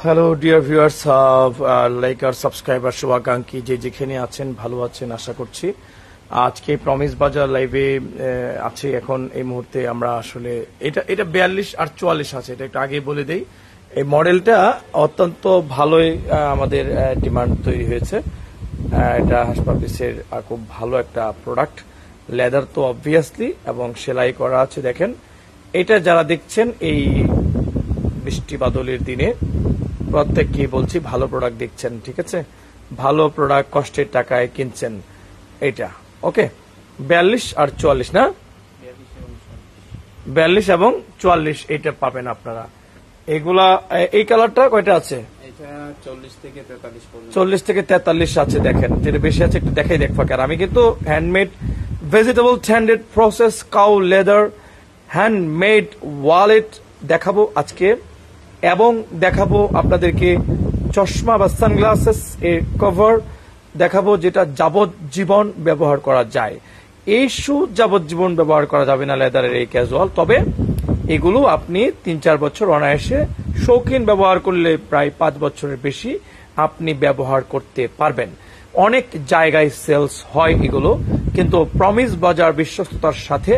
Hello dear viewers, like আর subscriber শুভাকাঙ্ক্ষী যে যেখানে আছেন ভালো আছেন আশা করছি। আজকে প্রমিস বাজার লাইভে আছে। এখন এই মুহূর্তে আমরা আসলে এটা 42 আর 44 আছে, এটা একটু আগে বলে দেই। এই মডেলটা অত্যন্ত ভালোই আমাদের ডিমান্ড তৈরি হয়েছে। এটা হাসপাপিসের খুব ভালো একটা প্রোডাক্ট, লেদার তো অবভিয়াসলি এবং সেলাই করা আছে। দেখেন এটা যারা দেখছেন এই বৃষ্টি বাদলের দিনে প্রত্যেককে বলছি ভালো প্রোডাক্ট দেখছেন, ঠিক আছে? ভালো প্রোডাক্ট কষ্টের টাকায় কিনছেন। এটা ওকে 42 আর 44 না, 42 এবং 44 এটা পাবেন আপনারা। এগুলা এই কালারটা কয়টা আছে? 40 থেকে 43 আছে। দেখেন যেটা বেশি আছে একটু দেখাই দেখবা। আর আমি কিন্তু handmade vegetable tanned process cow leather handmade wallet দেখাবো আজকে, এবং দেখাবো আপনাদেরকে চশমা বা সানগ্লাসেস এর কভার দেখাবো, যেটা যাবজ্জীবন ব্যবহার করা যায়। এই শু যাবজ্জীবন ব্যবহার করা যাবে না লেদারের এই ক্যাজুয়াল, তবে এগুলো আপনি 3-4 বছর অনায়াসে শৌখিন ব্যবহার করলে প্রায় 5 বছরের বেশি আপনি ব্যবহার করতে পারবেন। অনেক জায়গায় সেলস হয় এগুলো, কিন্তু প্রমিস বাজার বিশ্বস্ততার সাথে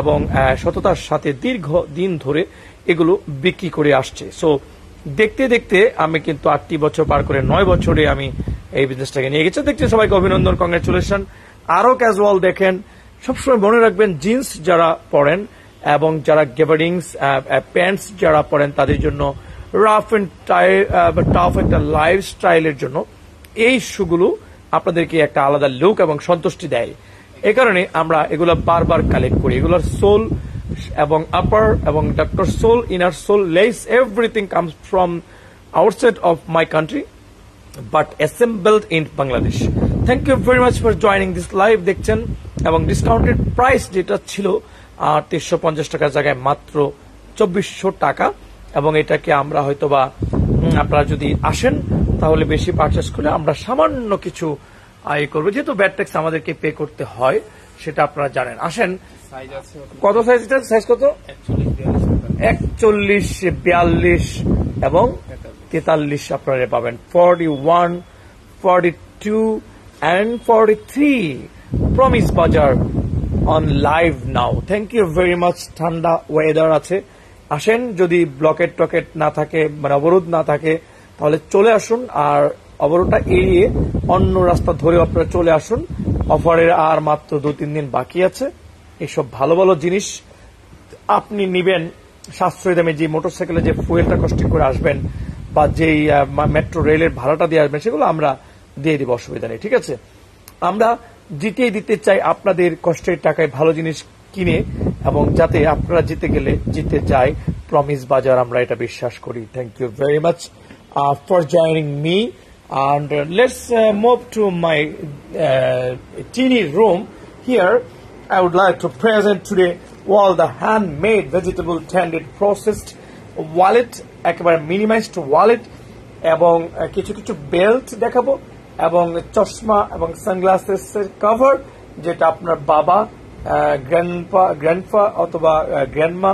এবং সততার সাথে দীর্ঘ দিন ধরে এগুলো বিক্রি করে আসছে। সো দেখতে দেখতে আমি কিন্তু 8টি বছর পার করে 9 বছরে আমি এই বিজনেসটাকে নিয়ে গেছি। দেখতে সবাইকে অভিনন্দন, কংগ্রেচুলেশন। আরো ক্যাজুয়াল দেখেন, সবসময় মনে রাখবেন জিন্স যারা পরেন এবং যারা গেবারিংস প্যান্টস যারা পরেন তাদের জন্য রাফ এন্ড টাফ একটা লাইফ স্টাইলের জন্য এই শুগুলো আপনাদেরকে একটা আলাদা লুক এবং সন্তুষ্টি দেয়। এ কারণে আমরা এগুলো বারবার কালেক্ট করি। এগুলোর সোল এবং আপার এবং doctor sole, inner sole, lace, everything comes from outside of my country but assembled in Bangladesh. Thank you very much for joining this live দেখছেন। এবং ডিসকাউন্টেড প্রাইস যেটা ছিল 350 টাকার জায়গায় মাত্র 2400 টাকা, এবং এটাকে আমরা হয়তোবা আপনারা যদি আসেন তাহলে বেশি পারচেস করলে আমরা সামান্য কিছু আয় করবো, যেহেতু ব্যাট ট্যাক্স আমাদেরকে পে করতে হয় সেটা আপনারা জানেন। আসেন, কত সাইজ? এটা সাইজ কত? 41, 42 এবং 43 আপনারা পাবেন। 41, 42 and 43 Promise Bazaar on live now. Thank you very much. ঠান্ডা ওয়েদার আছে, আসেন। যদি ব্লকেট টকেট না থাকে, মানে অবরোধ না থাকে, তাহলে চলে আসুন। আর অবরোধটা এড়িয়ে অন্য রাস্তা ধরে আপনারা চলে আসুন। অফারের আর মাত্র 2-3 দিন বাকি আছে। এইসব ভালো ভালো জিনিস আপনি নিবেন সাশ্রয়ী দামে। যে মোটরসাইকেলে যে ফুয়েলটা কষ্ট করে আসবেন বা যেই মেট্রো রেলের ভাড়াটা দিয়ে আসবেন সেগুলো আমরা দিয়ে দিব, অসুবিধা নেই, ঠিক আছে? আমরা দিতে চাই আপনাদের কষ্টের টাকায় ভালো জিনিস কিনে, এবং যাতে আপনারা জিতে যায় প্রমিস বাজার, আমরা এটা বিশ্বাস করি। Thank you very much for joining me, and let's move to my teeny room. Here I would like to present today all the handmade vegetable tended processed wallet, একেবারে মিনিমাইজড ওয়ালেট, এবং কিছু কিছু belt দেখাবো, এবং চশমা এবং sunglasses এর cover, যেটা আপনার বাবা, গ্র্যান্ডপা অথবা গ্র্যান্ডমা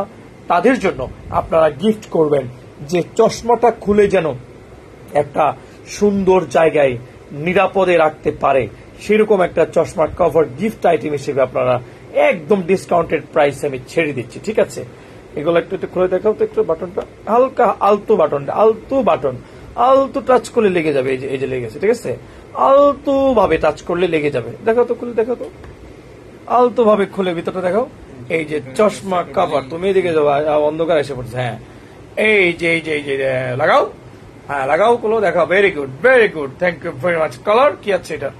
তাদের জন্য আপনারা গিফট করবেন, যে চশমাটা খুলে যেন একটা সুন্দর জায়গায় নিরাপদে রাখতে পারে, সেরকম একটা চশমার কভার গিফট আইটেম হিসেবে আপনারা একদম ডিসকাউন্টেড প্রাইস আমি ছেড়ে দিচ্ছি, ঠিক আছে? এগুলো একটু খুলে দেখাও তো, একটু বাটনটা হালকা আলতো বাটন, আলতো টাচ করলে লেগে যাবে। এই যে লেগেছে, ঠিক আছে? আলতো ভাবে টাচ করলে লেগে যাবে। দেখাও তো, খুলে দেখাও তো, আলতো ভাবে খুলে ভিতরটা দেখাও। এই যে চশমা কভার, তুমি এদিকে যাও, অন্ধকার এসে পড়ছে। হ্যাঁ, এই যে লাগাও, হ্যাঁ লাগাও, গুলো দেখাও। Very good, thank you very much. Colour কি আছে এটা?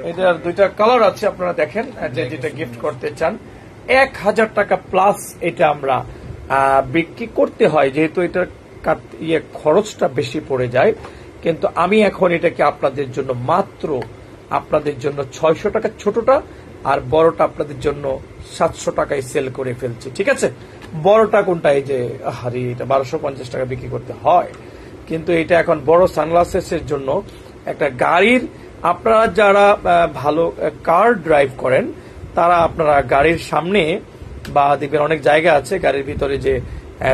এটার 2টা কালার আছে, আপনারা দেখেন। যেটা গিফট করতে চান 1000 টাকা প্লাস এটা আমরা বিক্রি করতে হয়, যেহেতু এটার খরচটা বেশি পড়ে যায়। কিন্তু আমি এখন এটাকে আপনাদের জন্য মাত্র 600 টাকা ছোটটা, আর বড়টা আপনাদের জন্য 700 টাকায় সেল করে ফেলছি, ঠিক আছে? বড়টা কোনটা? এই যে এটা 1250 টাকা বিক্রি করতে হয়, কিন্তু এটা এখন বড় সানগ্লাসেস এর জন্য একটা গাড়ির, আপনারা যারা ভালো কার ড্রাইভ করেন তারা আপনারা গাড়ির সামনে বা দেখবেন অনেক জায়গা আছে গাড়ির ভিতরে যে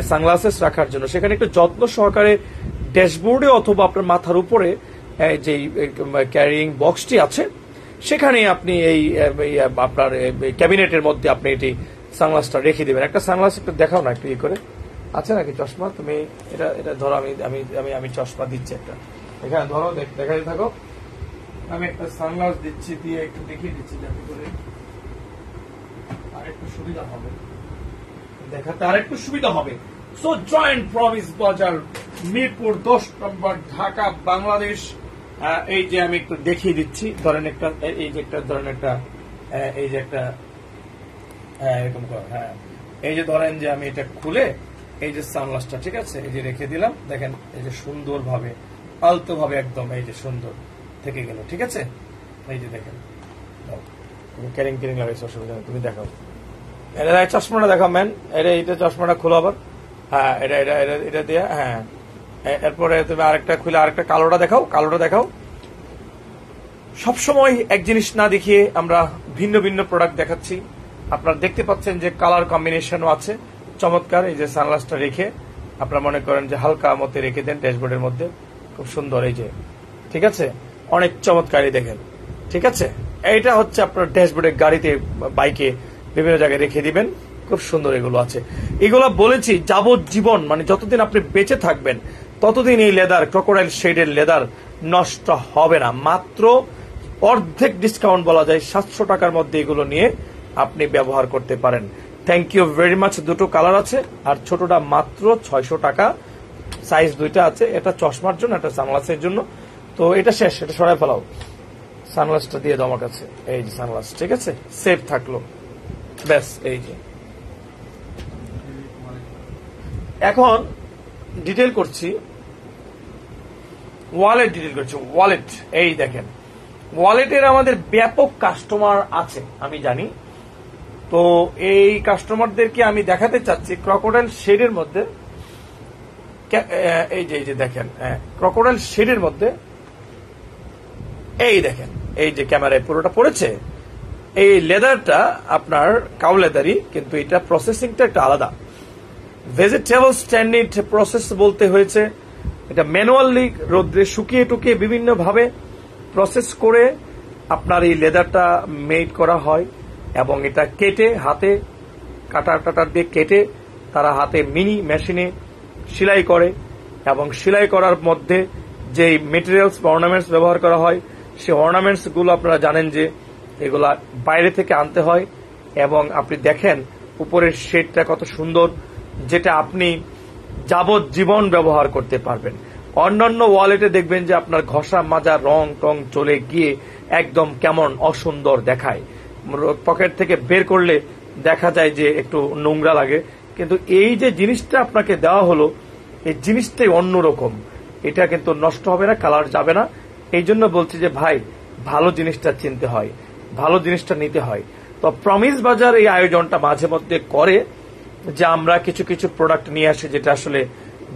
সানগ্লাসেস রাখার জন্য, সেখানে একটু যত্ন সহকারে ড্যাশবোর্ডে অথবা আপনার মাথার উপরে যে ক্যারিং বক্সটি আছে সেখানে আপনি এই আপনার ক্যাবিনেটের মধ্যে আপনি এটি সানগ্লাসটা রেখে দেবেন। একটা সানগ্লাস একটু দেখাও না, একটু ইয়ে করে আছে নাকি চশমা, তুমি এটা এটা ধরো, আমি আমি আমি আমি চশমা দিচ্ছি একটা, এখানে ধরো দেখাতে থাকো, আমি একটা সানগ্লাস দিচ্ছি, দিয়ে একটু দেখিয়ে দিচ্ছি যাতে করে আরেকটু সুবিধা হবে, দেখাতে আরেকটু সুবিধা হবে। সো জয়েন্ট প্রমিস বাজার, মিরপুর 10 নম্বর, ঢাকা, বাংলাদেশ। এই যে আমি একটু দেখিয়ে দিচ্ছি, ধরেন একটা, এই যে একটা ধরেন একটা, এই যে একটা এরকম কর, হ্যাঁ এই যে ধরেন যে আমি এটা খুলে এই যে সানগ্লাসটা, ঠিক আছে, এই যে রেখে দিলাম, দেখেন এই যে সুন্দর ভাবে আলতো ভাবে একদম এই যে সুন্দর থেকে গেল, ঠিক আছে। এই যে দেখেন ক্যারিং ক্যারিং লাগাইছে, অসুবিধা নেই, তুমি দেখাও এটা চশমাটা দেখাও ম্যান, এটা চশমাটা খুলো আবার, হ্যাঁ এটা এটা এটা এটা দিয়ে, হ্যাঁ এরপরে তুমি আরেকটা খুলে আরেকটা কালোটা দেখাও, কালোটা দেখাও। সবসময় এক জিনিস না দেখিয়ে আমরা ভিন্ন ভিন্ন প্রোডাক্ট দেখাচ্ছি। আপনারা দেখতে পাচ্ছেন যে কালার কম্বিনেশনও আছে চমৎকার। এই যে সানগ্লাসটা রেখে আপনারা মনে করেন যে হালকা মতে রেখে দেন ড্যাশবোর্ডের মধ্যে, খুব সুন্দর, এই যে ঠিক আছে, অনেক চমৎকারই দেখেন, ঠিক আছে। এইটা হচ্ছে আপনার ড্যাশবোর্ডে, গাড়িতে, বাইকে বিভিন্ন জায়গায় রেখে দিবেন, খুব সুন্দর এগুলো আছে। এগুলো বলেছি যাবজ্জীবন, মানে যতদিন আপনি বেঁচে থাকবেন ততদিন এই লেদার, ক্রোকোডাইল শেডের লেদার নষ্ট হবে না। মাত্র অর্ধেক ডিসকাউন্ট বলা যায়, 700 টাকার মধ্যে এগুলো নিয়ে আপনি ব্যবহার করতে পারেন। Thank you very much. দুটো কালার আছে, আর ছোটটা মাত্র 600 টাকা, সাইজ দুইটা আছে, এটা চশমার জন্য, এটা সানগ্লাসের জন্য। তো এটা শেষ, এটা সরাই ফেলাও, সানগ্লাসটা দিয়ে দাও আমার কাছে, এই যে সানগ্লাস, ঠিক আছে, সেফ থাকলো, ব্যাস। এই যে এখন ডিটেল করছি, ওয়ালেট ডিটেল করছি, ওয়ালেট। এই দেখেন ওয়ালেটের আমাদের ব্যাপক কাস্টমার আছে আমি জানি, তো এই কাস্টমারদেরকে আমি দেখাতে চাচ্ছি ক্রোকোডাইল শেডের মধ্যে, এই যে দেখেন ক্রোকোডাইল শেডের মধ্যে, এই দেখেন এই যে ক্যামেরায় পুরোটা পড়েছে। এই লেদারটা আপনার কাউ লেদারই, কিন্তু এটা প্রসেসিংটা একটা আলাদা। ভেজিটেবল স্ট্যান্ডার্ড প্রসেস বলতে হয়েছে, এটা ম্যানুয়ালি রোদ্রে শুকিয়ে টুকিয়ে বিভিন্ন ভাবে প্রসেস করে আপনার এই লেদারটা মেড করা হয়, এবং এটা কেটে হাতে কাটার দিয়ে কেটে তারা হাতে মিনি মেশিনে সেলাই করে, এবং সেলাই করার মধ্যে যে মেটেরিয়ালস বা অর্নামেন্টস ব্যবহার করা হয়, সেই অর্নামেন্টস গুলো আপনারা জানেন যে এগুলা বাইরে থেকে আনতে হয়। এবং আপনি দেখেন উপরের শেডটা কত সুন্দর, যেটা আপনি যাবজ্জীবন ব্যবহার করতে পারবেন। অন্যান্য ওয়ালেটে দেখবেন যে আপনার ঘষা মাজা রং টং চলে গিয়ে একদম কেমন অসুন্দর দেখায়, পকেট থেকে বের করলে দেখা যায় যে একটু নোংরা লাগে। কিন্তু এই যে জিনিসটা আপনাকে দেওয়া হলো, এই জিনিসটাই অন্যরকম, এটা কিন্তু নষ্ট হবে না, কালার যাবে না। এই জন্য বলছি যে ভাই, ভালো জিনিসটা চিনতে হয়, ভালো জিনিসটা নিতে হয়। তো প্রমিস বাজার এই আয়োজনটা মাঝে মধ্যে করে যে আমরা কিছু কিছু প্রোডাক্ট নিয়ে আসি যেটা আসলে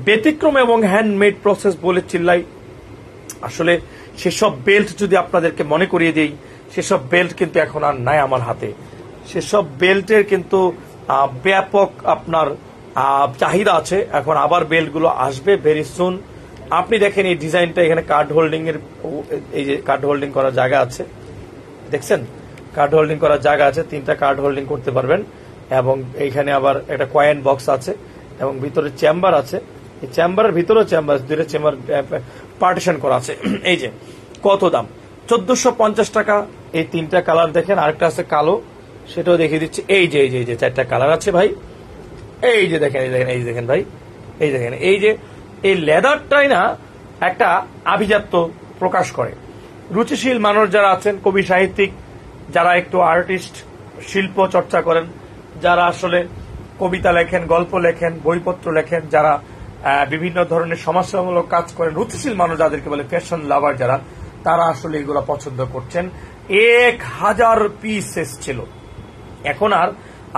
ব্যতিক্রম এবং হ্যান্ডমেড প্রসেস বলে চিল্লাই। আসলে সেসব বেল্ট যদি আপনাদেরকে মনে করিয়ে দিই, সেসব বেল্ট কিন্তু এখন আর নাই আমার হাতে। সেসব বেল্টের কিন্তু ব্যাপক আপনার চাহিদা আছে, এখন আবার বেল্টগুলো আসবে ভেরি সুন। আপনি দেখেন এই ডিজাইনটা, এখানে কার্ড হোল্ডিং এর, এই যে কার্ড হোল্ডিং করার জায়গা আছে, দেখছেন কার্ড হোল্ডিং করার জায়গা আছে, 3টা কার্ড হোল্ডিং করতে পারবেন। এবং এইখানে আবার একটা কয়েন বক্স আছে, এবং ভিতরে চেম্বার আছে, এই চেম্বারের ভিতরে চেম্বার, 2টা চেম্বার পার্টিশন করা আছে। এই যে কত দাম, 1450 টাকা। এই 3টা কালার দেখেন, আরেকটা আছে কালো, সেটাও দেখিয়ে দিচ্ছি। এই যে 4টা কালার আছে ভাই, এই যে দেখেন, এই দেখেন ভাই, এই দেখেন, এই যে এই লেদারটাই না একটা আভিজাত্য প্রকাশ করে। রুচিশীল মানুষ যারা আছেন, কবি সাহিত্যিক যারা একটু আর্টিস্ট, শিল্প চর্চা করেন, যারা আসলে কবিতা লেখেন, গল্প লেখেন, বইপত্র লেখেন, যারা বিভিন্ন ধরনের সমাজসেবামূলক কাজ করেন, রুচিশীল মানুষ যাদেরকে বলে ফ্যাশন লাভার যারা, তারা আসলে এগুলো পছন্দ করছেন। 1000 পিস এসছিল, এখন আর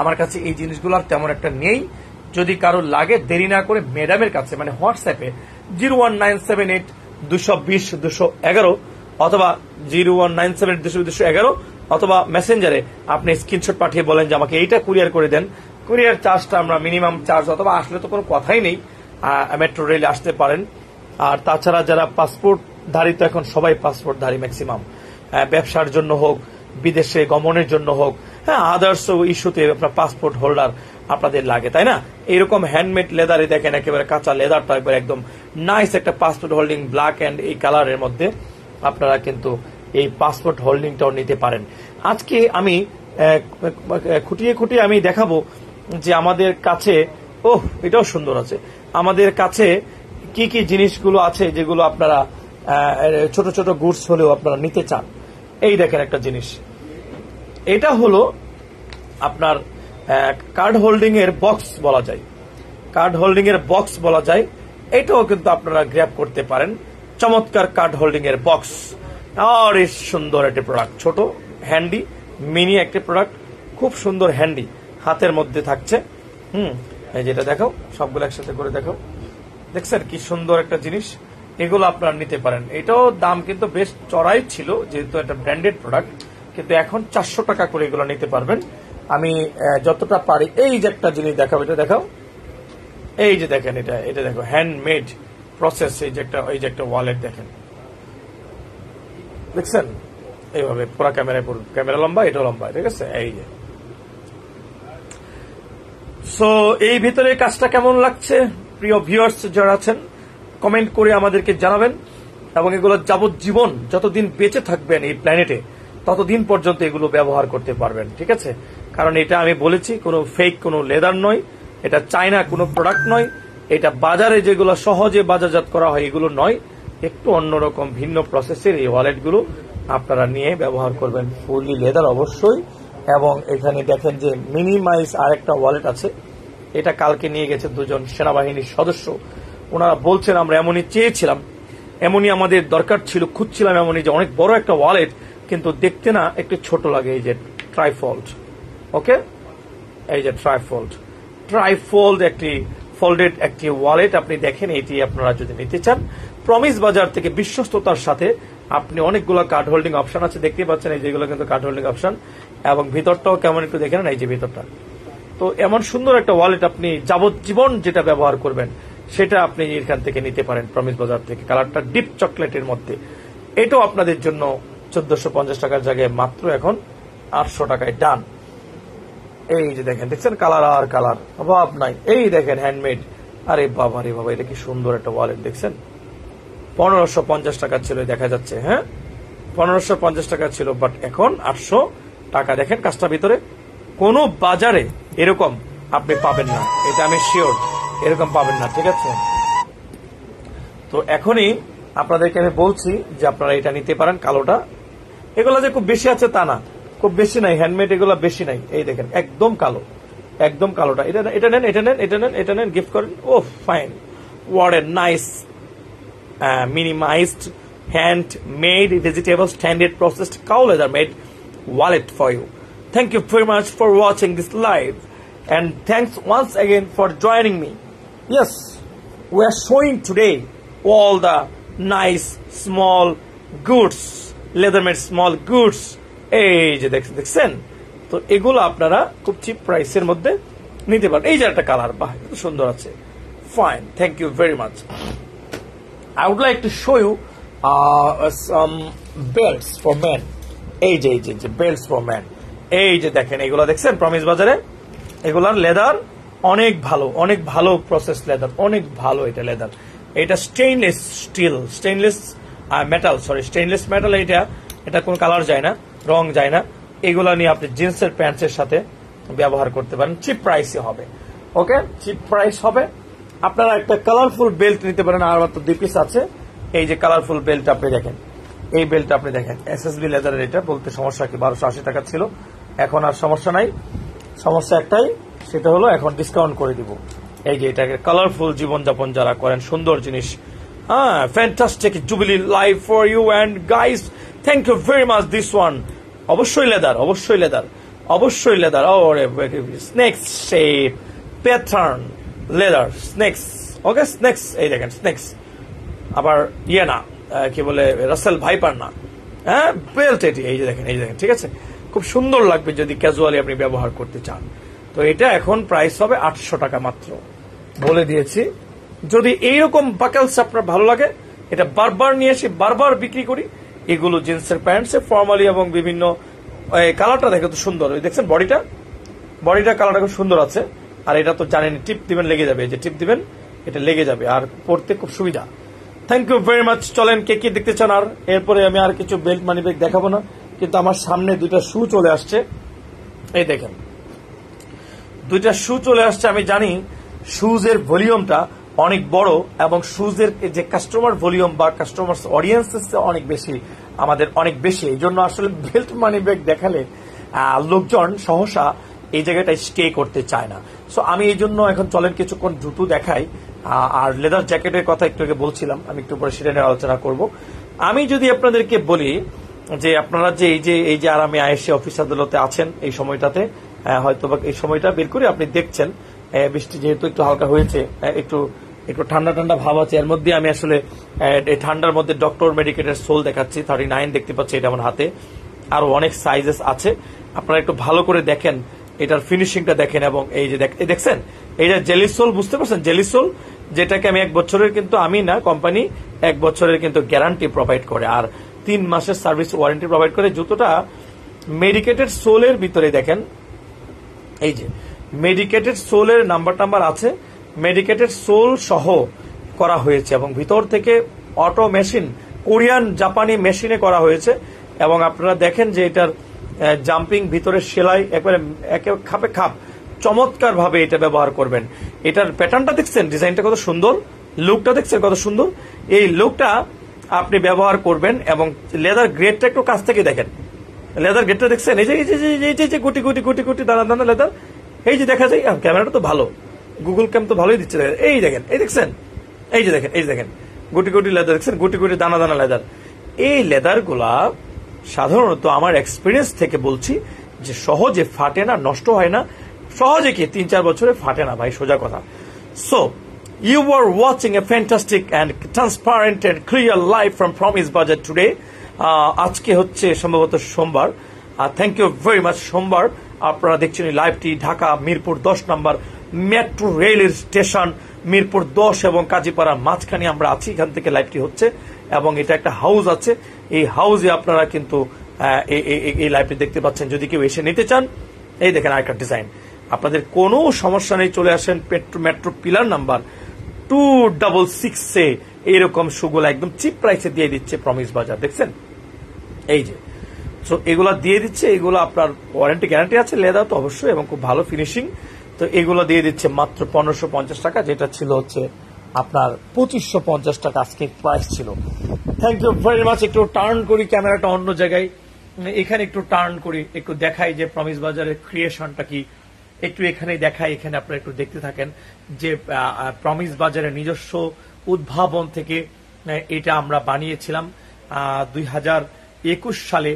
আমার কাছে এই জিনিসগুলো আর তেমন একটা নেই। যদি কারো লাগে দেরি না করে ম্যাডামের কাছে, মানে হোয়াটসঅ্যাপে 01978 220 211 অথবা 01978 220 211 অথবা মেসেঞ্জারে আপনি স্ক্রিনশট পাঠিয়ে বলেন যে আমাকে এইটা কুরিয়ার করে দেন। কুরিয়ার চার্জটা আমরা মিনিমাম চার্জ, অথবা আসলে তো কোনো কথাই নেই, মেট্রো রেলে আসতে পারেন। আর তাছাড়া যারা পাসপোর্টধারী, তো এখন সবাই পাসপোর্টধারী ম্যাক্সিমাম, ব্যবসার জন্য হোক, বিদেশে গমনের জন্য হোক, হ্যাঁ আদার্স ইস্যুতে আপনার পাসপোর্ট হোল্ডার আপনাদের লাগে, তাই না? এইরকম হ্যান্ডমেড লেদারে দেখেন, একেবারে কাঁচা লেদারটা একবার একদম নাইস একটা পাসপোর্ট হোল্ডিং, ব্ল্যাক অ্যান্ড এই কালারের মধ্যে আপনারা কিন্তু এই পাসপোর্ট হোল্ডিংটাও নিতে পারেন। আজকে আমি খুঁটিয়ে খুঁটিয়ে আমি দেখাবো যে আমাদের কাছে, এটাও সুন্দর আছে, আমাদের কাছে কি কি জিনিসগুলো আছে যেগুলো আপনারা ছোট ছোট গুডস হলেও আপনারা নিতে চান। এই দেখেন একটা জিনিস, এটা হলো আপনার কার্ড হোল্ডিং এর বক্স বলা যায়, কার্ড হোল্ডিং এর বক্স বলা যায়। এটাও কিন্তু আপনারা গ্র্যাব করতে পারেন। চমৎকার কার্ড হোল্ডিং এর বক্স, আর সুন্দর একটি প্রোডাক্ট, ছোট হ্যান্ডি মিনি একটি প্রোডাক্ট, খুব সুন্দর হ্যান্ডি, হাতের মধ্যে থাকছে। এই যেটা দেখাও, সবগুলো একসাথে করে দেখাও, দেখছেন কি সুন্দর একটা জিনিস। এগুলো আপনারা নিতে পারেন। এটাও দাম কিন্তু বেশ চড়াই ছিল, যেহেতু একটা ব্র্যান্ডেড প্রোডাক্ট, কিন্তু এখন 400 টাকা করে এগুলো নিতে পারবেন। আমি যতটা পারি এই যে একটা জিনিস দেখাবো, এটা দেখাও, এই যে দেখেন, এটা দেখো হ্যান্ডমেড প্রসেস। এই যে একটা ওয়ালেট দেখেন, দেখছেন এইভাবে পুরো ক্যামেরা লম্বা, এটাও লম্বা, ঠিক আছে? এই যে সো এই ভিতরে কাজটা কেমন লাগছে প্রিয় ভিউয়ার্স যারা আছেন, কমেন্ট করে আমাদেরকে জানাবেন। এবং এগুলো যাবজ্জীবন যতদিন বেঁচে থাকবেন এই প্ল্যানেটে ততদিন পর্যন্ত এগুলো ব্যবহার করতে পারবেন, ঠিক আছে? কারণ এটা আমি বলেছি কোনো ফেক কোনো লেদার নয়, এটা চায়না কোনো প্রোডাক্ট নয়, এটা বাজারে যেগুলো সহজে বাজারজাত করা হয় এগুলো নয়, একটু অন্যরকম ভিন্ন প্রসেসের এই ওয়ালেটগুলো আপনারা নিয়ে ব্যবহার করবেন। ফুললি লেদার অবশ্যই। এবং এখানে দেখেন যে মিনিমাইজ আরেকটা ওয়ালেট আছে, এটা কালকে নিয়ে গেছে দুজন সেনাবাহিনীর সদস্য। ওনারা বলছেন আমরা এমনই চেয়েছিলাম, এমনই আমাদের দরকার ছিল, খুঁজছিলাম এমনই যে অনেক বড় একটা ওয়ালেট, কিন্তু দেখতে না একটু ছোট লাগে। এই যে ট্রাইফোল্ড, ওকে, এই যে ট্রাইফোল্ড একটি ফোল্ডেড একটি ওয়ালেট আপনি দেখেন। এটি আপনারা যদি নিতে চান, প্রমিস বাজার থেকে বিশ্বস্ততার সাথে আপনি অনেকগুলো কার্ড হোল্ডিং অপশন আছে, দেখতে পাচ্ছেন এই যেগুলো কিন্তু কার্ড হোল্ডিং অপশন। এবং ভিতরটাও কেমন একটু দেখেন, এই যে ভিতরটা। তো এমন সুন্দর একটা ওয়ালেট আপনি যাবজ্জীবন যেটা ব্যবহার করবেন সেটা আপনি এখান থেকে নিতে পারেন, প্রমিস বাজার থেকে। কালারটা ডিপ চকলেটের মধ্যে, এটাও আপনাদের জন্য 1450 টাকার জায়গায় মাত্র এখন 800 টাকায় ডান। এই যে দেখেন, দেখছেন কালার আর কালার, অভাব নাই। এই দেখেন হ্যান্ডমেড, আরে বাবা রে বাবা, এটা কি সুন্দর একটা ওয়ালেট, দেখছেন? 1550 টাকা ছিল, দেখা যাচ্ছে, হ্যাঁ 1550 টাকা ছিল, বাট এখন 800 টাকা। দেখেন কাজটা ভিতরে কোন বাজারে এরকম আপনি পাবেন না, এটা আমি শিওর, এরকম পাবেন না, ঠিক আছে? তো এখনই আপনাদেরকে আমি বলছি যে আপনারা এটা নিতে পারেন। কালোটা, এগুলো যে খুব বেশি আছে তা না, খুব বেশি নাই, হ্যান্ডমেড এগুলো বেশি নাই। এই দেখেন একদম কালো, একদম কালোটা। এটা নেন, গিফট করেন। Oh fine, what a nice minimized hand-made vegetable standard processed cow leather made wallet for you. Thank you very much for watching this live, and thanks once again for joining me. Yes, we are showing today all the nice small goods, leather made small goods. এই যে দেখছেন, তো এগুলো আপনারা খুব chip প্রাইসের মধ্যে নিতে পারেন। এই যে একটা কালার, বাহ সুন্দর আছে, fine, thank you very much. I would like to show you some belts for men. এই যে belts for men, এই যে দেখেন, এগুলো দেখছেন প্রমিস বাজারে, এগুলার লেদার অনেক ভালো, অনেক ভালো প্রসেস লেদার, অনেক ভালো এটা লেদার। এটা স্টেইনলেস স্টিল, স্টেইনলেস মেটাল। এটা কোনো কালার যায় না, রং যায় না। এগুলা নিয়ে আপনি জিন্সের প্যান্টসের সাথে ব্যবহার করতে পারেন, চিপ প্রাইসে হবে, ওকে, চিপ প্রাইস হবে। আপনারা একটা কালারফুল বেল্ট নিতে পারেন, আর মাত্র 2 পিস আছে। এই যে কালারফুল বেল্ট আপনি দেখেন, এই বেল্ট আপনি দেখেন, এসএসবি লেদারের। এটা বলতে সমস্যা কি, 1280 টাকা ছিল, এখন আর সমস্যা নাই। সমস্যা একটাই, সেটা হলো এখন ডিসকাউন্ট করে দিব। এই যে এটাকে কালারফুল জীবনযাপন যারা করেন, সুন্দর জিনিস, হ্যাঁ, fantastic jubilee life for you and guys, thank you very much. This one অবশ্যই লেদার, অবশ্যই লেদার, অবশ্যই leather. Snakes shape pattern leather, snakes, okay, snakes. এই দেখেন স্নেক্স, আবার ইয়ে না, কি বলে, রাসেল ভাইপার না, হ্যাঁ, বেল্ট এটি। এই যে দেখেন, ঠিক আছে? খুব সুন্দর লাগবে যদি ক্যাজুয়ালি আপনি ব্যবহার করতে চান। তো এটা এখন প্রাইস হবে 800 টাকা মাত্র, বলে দিয়েছি। যদি এইরকম বাকেলস আপনার ভালো লাগে, এটা বারবার নিয়ে এসে বারবার বিক্রি করি। এগুলো জিন্সের প্যান্টসে ফর্মালি এবং বিভিন্ন কালারটা দেখে তো সুন্দর, দেখছেন বডিটা কালারটা খুব সুন্দর আছে। আর এটা তো জানেন টিপ দিবেন লেগে যাবে, যে টিপ দিবেন এটা লেগে যাবে, আর পড়তে খুব সুবিধা। Thank you very much. চলেন কে কি দেখতে চান। আর এরপরে আমি আর কিছু বেল্ট মানি ব্যাগ দেখাবো না, কিন্তু আমার সামনে দুইটা শু চলে আসছে। এই দেখেন দুইটা শু চলে আসছে। আমি জানি শুজের ভলিউমটা অনেক বড় এবং শুজের যে কাস্টমার ভলিউম বা কাস্টমার অডিয়েন্স অনেক বেশি, আমাদের অনেক বেশি। এই জন্য আসলে বেল্ট মানি ব্যাগ দেখালে লোকজন সহসা এই জায়গাটায় স্টে করতে চায় না। সো আমি এই জন্য এখন চলেন কিছুক্ষণ জুতো দেখাই। আর লেদার জ্যাকেটের কথা একটু আগে বলছিলাম, আমি একটু পরে সেটা নিয়ে আলোচনা করব। আমি যদি আপনাদেরকে বলি যে আপনারা যে এই যে আরামে আয়েসে অফিস আদালতে আছেন এই সময়টাতে, হয়তো বা এই সময়টা বের করে আপনি দেখছেন বৃষ্টি যেহেতু একটু হালকা হয়েছে, একটু ঠান্ডা ঠান্ডা ভাব আছে। এর মধ্যে আমি আসলে এই ঠান্ডার মধ্যে ডক্টর মেডিকেটের সোল দেখাচ্ছি, 39 দেখতে পাচ্ছি এটা আমার হাতে। আরো অনেক সাইজেস আছে, আপনারা একটু ভালো করে দেখেন, এটার ফিনিশিংটা দেখেন। এবং এই যে দেখছেন এই যে জেলি সোল, বুঝতে পারছেন জেলি সোল, যেটাকে আমি 1 বছরের, কিন্তু আমি না, কোম্পানি 1 বছরের কিন্তু গ্যারান্টি প্রোভাইড করে আর 3 মাসের সার্ভিস ওয়ারেন্টি প্রোভাইড করে। জুতোটা মেডিকেটেড সোলের ভিতরে দেখেন, এই যে মেডিকেটেড সোলের নাম্বার আছে, মেডিকেটেড সোল সহ করা হয়েছে এবং ভিতর থেকে অটো মেশিন, কোরিয়ান জাপানি মেশিনে করা হয়েছে। এবং আপনারা দেখেন যে এটার জাম্পিং, ভিতরে সেলাই একবারে খাপে খাপ, চমৎকার ভাবে এটা ব্যবহার করবেন। এটার প্যাটার্নটা দেখছেন, ডিজাইনটা কত সুন্দর, লুকটা দেখছেন কত সুন্দর। এই লুকটা আপনি ব্যবহার করবেন এবং লেদার গ্রেডটা একটু কাছ থেকে দেখেন, লেদার গ্রেডটা দেখছেন, এই যে গুটি গুটি গুটি গুটি দানা দানা লেদার, এই যে দেখা যায়। ক্যামেরাটা তো ভালো, গুগল ক্যাম তো ভালোই দিচ্ছে। এই দেখেন, এই দেখছেন, এই যে দেখেন গুটি গুটি লেদার দেখছেন, গুটি গুটি দানা দানা লেদার। এই লেদার গুলা সাধারণত আমার এক্সপিরিয়েন্স থেকে বলছি যে সহজে ফাটে না, নষ্ট হয় না সহজে, কি 3-4 বছরে ফাটে না ভাই, সোজা কথা। So you are watching a fantastic and transparent and clear live from Promise Bazaar today. আজকে হচ্ছে সম্ভবত সোমবার। Thank you very much. সোমবার আপনারা দেখছেন এই লাইভটি ঢাকা মিরপুর 10 নম্বর মেট্রো রেলের স্টেশন, মিরপুর 10 এবং কাজীপাড়ার মাঝখানে আমরা আছি। এখান থেকে লাইভটি হচ্ছে এবং এটা একটা হাউস আছে, এই হাউসে আপনারা কিন্তু এই লাইভটি দেখতে পাচ্ছেন। যদি কেউ এসে নিতে চান, এই দেখেন আরেকটা ডিজাইন, আপনাদের কোনো সমস্যা নেই, চলে আসেন মেট্রো পিলার নাম্বার 266 এইরকম সুগুলা একদম চিপ প্রাইসে দিয়ে দিচ্ছে প্রমিস বাজার, দেখছেন এই যে। সো এগুলা দিয়ে দিচ্ছে, এগুলো আপনার ওয়ারেন্টি গ্যারান্টি আছে, লেদার তো অবশ্যই এবং খুব ভালো ফিনিশিং। তো এগুলো দিয়ে দিচ্ছে মাত্র 1550 টাকা, যেটা ছিল হচ্ছে আপনার 2550 টাকা আজকে প্রাইস ছিল। Thank you very much. একটু টার্ন করি ক্যামেরাটা অন্য জায়গায়, এখানে একটু টার্ন করি, একটু দেখাই যে প্রমিস বাজারের ক্রিয়েশনটা কি, একটু এখানে দেখাই। এখানে আপনারা একটু দেখতে থাকেন যে প্রমিস বাজারের নিজস্ব উদ্ভাবন থেকে এটা আমরা বানিয়েছিলাম 2021 সালে।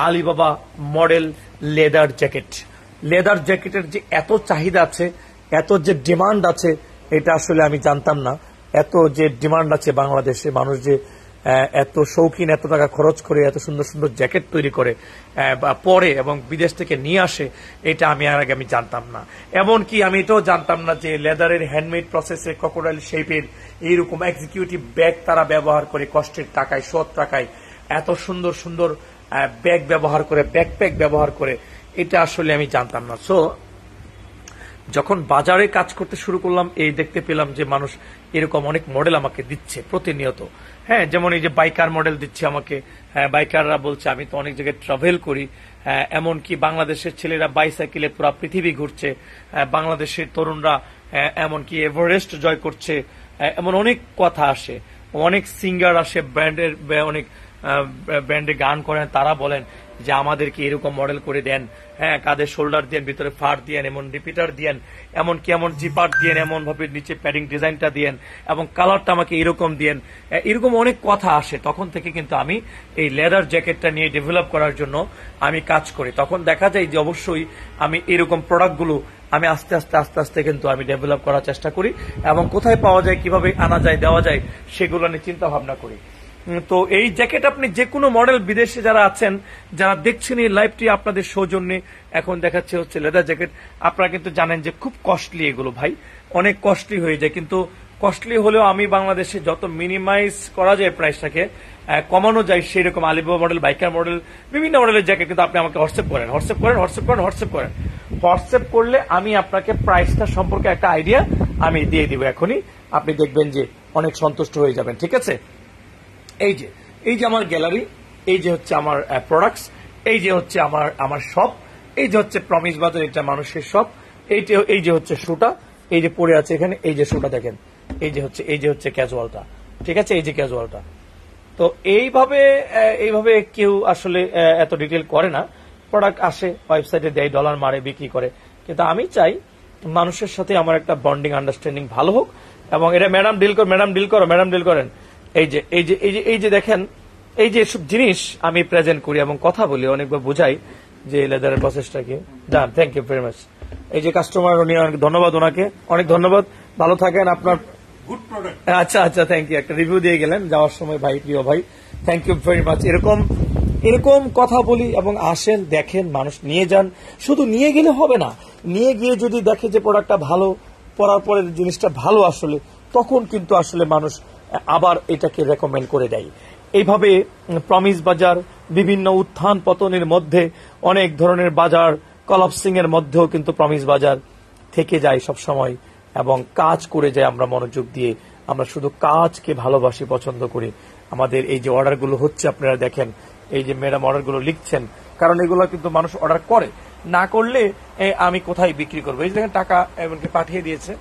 Alibaba model leather jacket, leather জ্যাকেটের যে এত চাহিদা আছে, এত যে ডিমান্ড আছে, এটা আসলে আমি জানতাম না। এত যে ডিমান্ড আছে বাংলাদেশে, মানুষ যে এত শৌখিন, এত টাকা খরচ করে এত সুন্দর সুন্দর জ্যাকেট তৈরি করে পরে এবং বিদেশ থেকে নিয়ে আসে, এটা আমি আর আগে আমি জানতাম না। এমনকি আমি এটাও জানতাম না যে লেদারের হ্যান্ডমেড প্রসেসে ক্রোকোডাইল শেপের এইরকম এক্সিকিউটিভ ব্যাগ তারা ব্যবহার করে কষ্টের টাকায়, 100 টাকায় এত সুন্দর সুন্দর ব্যাগ ব্যবহার করে, ব্যাকপ্যাক ব্যবহার করে, এটা আসলে আমি জানতাম না। সো যখন বাজারে কাজ করতে শুরু করলাম, এই দেখতে পেলাম যে মানুষ এরকম অনেক মডেল আমাকে দিচ্ছে প্রতিনিয়ত। হ্যাঁ, যেমন এই যে বাইকার মডেল দিচ্ছে আমাকে, বাইকাররা বলছে আমি তো অনেক জায়গায় ট্রাভেল করি, এমনকি বাংলাদেশের ছেলেরা বাইসাইকেলে পুরো পৃথিবী ঘুরছে, বাংলাদেশের তরুণরা এমনকি এভারেস্ট জয় করছে, এমন অনেক কথা আসে। অনেক সিঙ্গার আসে, অনেক ব্র্যান্ডে গান করেন, তারা বলেন যে আমাদেরকে এরকম মডেল করে দেন, হ্যাঁ কাঁধে শোল্ডার দেন, ভিতরে ফার দিয়েন, এমন রিপিটার দিয়েন, এমনকি এমন জিপার দিয়েন, এমন ভাবে নিচে প্যাডিং ডিজাইনটা দিয়েন এবং কালারটা আমাকে এরকম দিয়েন, এরকম অনেক কথা আসে। তখন থেকে কিন্তু আমি এই লেদার জ্যাকেটটা নিয়ে ডেভেলপ করার জন্য আমি কাজ করি। তখন দেখা যায় যে অবশ্যই আমি এরকম প্রোডাক্টগুলো আমি আস্তে আস্তে আস্তে আস্তে কিন্তু আমি ডেভেলপ করার চেষ্টা করি এবং কোথায় পাওয়া যায়, কিভাবে আনা যায়, দেওয়া যায়, সেগুলো নিয়ে চিন্তা ভাবনা করি। তো এই জ্যাকেট আপনি যে কোনো মডেল, বিদেশে যারা আছেন, যারা দেখছেন এই লাইভটি, আপনাদের সৌজন্যে এখন দেখাচ্ছে হচ্ছে লেদার জ্যাকেট। আপনারা কিন্তু জানেন যে খুব কস্টলি এগুলো ভাই, অনেক কস্টলি হয়ে যায়, কিন্তু কস্টলি হলেও আমি বাংলাদেশে যত মিনিমাইজ করা যায় প্রাইসটাকে, কমানো যায়, সেই রকম আলিবাবা মডেল, বাইকার মডেল, বিভিন্ন মডেলের জ্যাকেট কিন্তু আপনি আমাকে হোয়াটসঅ্যাপ করলে আমি আপনাকে প্রাইসটা সম্পর্কে একটা আইডিয়া আমি দিয়ে দিব এখনই। আপনি দেখবেন যে অনেক সন্তুষ্ট হয়ে যাবেন, ঠিক আছে। এই যে আমার গ্যালারি, এই যে হচ্ছে আমার প্রোডাক্টস, এই যে হচ্ছে আমার শপ, এই যে হচ্ছে প্রমিস বাজার, এটা মানুষের শপ। এই যে হচ্ছে শুটা, এই যে পড়ে আছে এখানে, এই যে শুটা দেখেন, এই যে হচ্ছে ক্যাজুয়ালটা, ঠিক আছে, এই যে ক্যাজুয়ালটা। তো এইভাবে কেউ আসলে এত ডিটেল করে না, প্রোডাক্ট আসে ওয়েবসাইটে দেয়, ডলার মারে, বিক্রি করে। কিন্তু আমি চাই মানুষের সাথে আমার একটা বন্ডিং, আন্ডারস্ট্যান্ডিং ভালো হোক। এবং এটা ম্যাডাম ডিল করেন। এই যে দেখেন, এই যে সব জিনিস আমি প্রেজেন্ট করি এবং কথা বলি, অনেকবার বুঝাই যে লেদারের প্রসেসটা কি। ডান, থ্যাংক ইউ ভেরি মাচ। এই যে কাস্টমার, উনি অনেক ধন্যবাদ, ওনাকে অনেক ধন্যবাদ, ভালো থাকেন। আপনার গুড প্রোডাক্ট। আচ্ছা, থ্যাংক ইউ, একটা রিভিউ দিয়ে গেলেন যাওয়ার সময় ভাই, প্রিয় ভাই, থ্যাংক ইউ ভেরি মাচ। এরকম কথা বলি এবং আসেন, দেখেন, মানুষ নিয়ে যান। শুধু নিয়ে গেলে হবে না, নিয়ে গিয়ে যদি দেখে যে প্রোডাক্টটা ভালো, পরার পরে জিনিসটা ভালো আসলে, তখন কিন্তু আসলে মানুষ আবার এটাকে রেকমেন্ড করে দেয়। এইভাবে প্রমিস বাজার বিভিন্ন উত্থান পতনের মধ্যে, অনেক ধরনের বাজার কলাপসিং এর মধ্যেও কিন্তু প্রমিস বাজার থেকে যায় সব সময় এবং কাজ করে যায়। আমরা মনোযোগ দিয়ে, আমরা শুধু কাজকে ভালোবাসি, পছন্দ করি। আমাদের এই যে অর্ডারগুলো হচ্ছে, আপনারা দেখেন, এই যে ম্যাডাম অর্ডারগুলো লিখছেন, কারণ এগুলো কিন্তু মানুষ অর্ডার করে, না করলে আমি কোথায় বিক্রি করবো। এই যে দেখেন, টাকা এমনকি পাঠিয়ে দিয়েছে,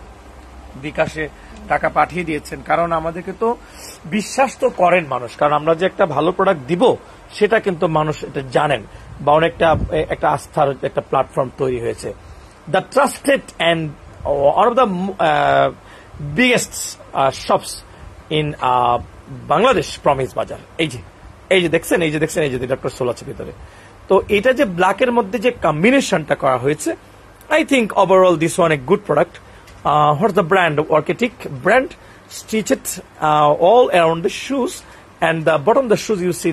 বিকাশে টাকা পাঠিয়ে দিয়েছেন, কারণ আমাদেরকে তো বিশ্বাস তো করেন মানুষ, কারণ আমরা যে একটা ভালো প্রোডাক্ট দিব সেটা কিন্তু মানুষ এটা জানেন, বা অনেকটা একটা আস্থার একটা প্ল্যাটফর্ম তৈরি হয়েছে। The trusted and one of the biggest shops in Bangladesh, promise বাজার। এই যে দেখছেন, এই যে ডক্টর সোল আছে ভিতরে। তো এটা যে ব্ল্যাকের মধ্যে যে কম্বিনেশনটা করা হয়েছে, I think overall this one a good product. What's the brand? Arctic brand, stitched all around the shoes, and the bottom of the shoes you see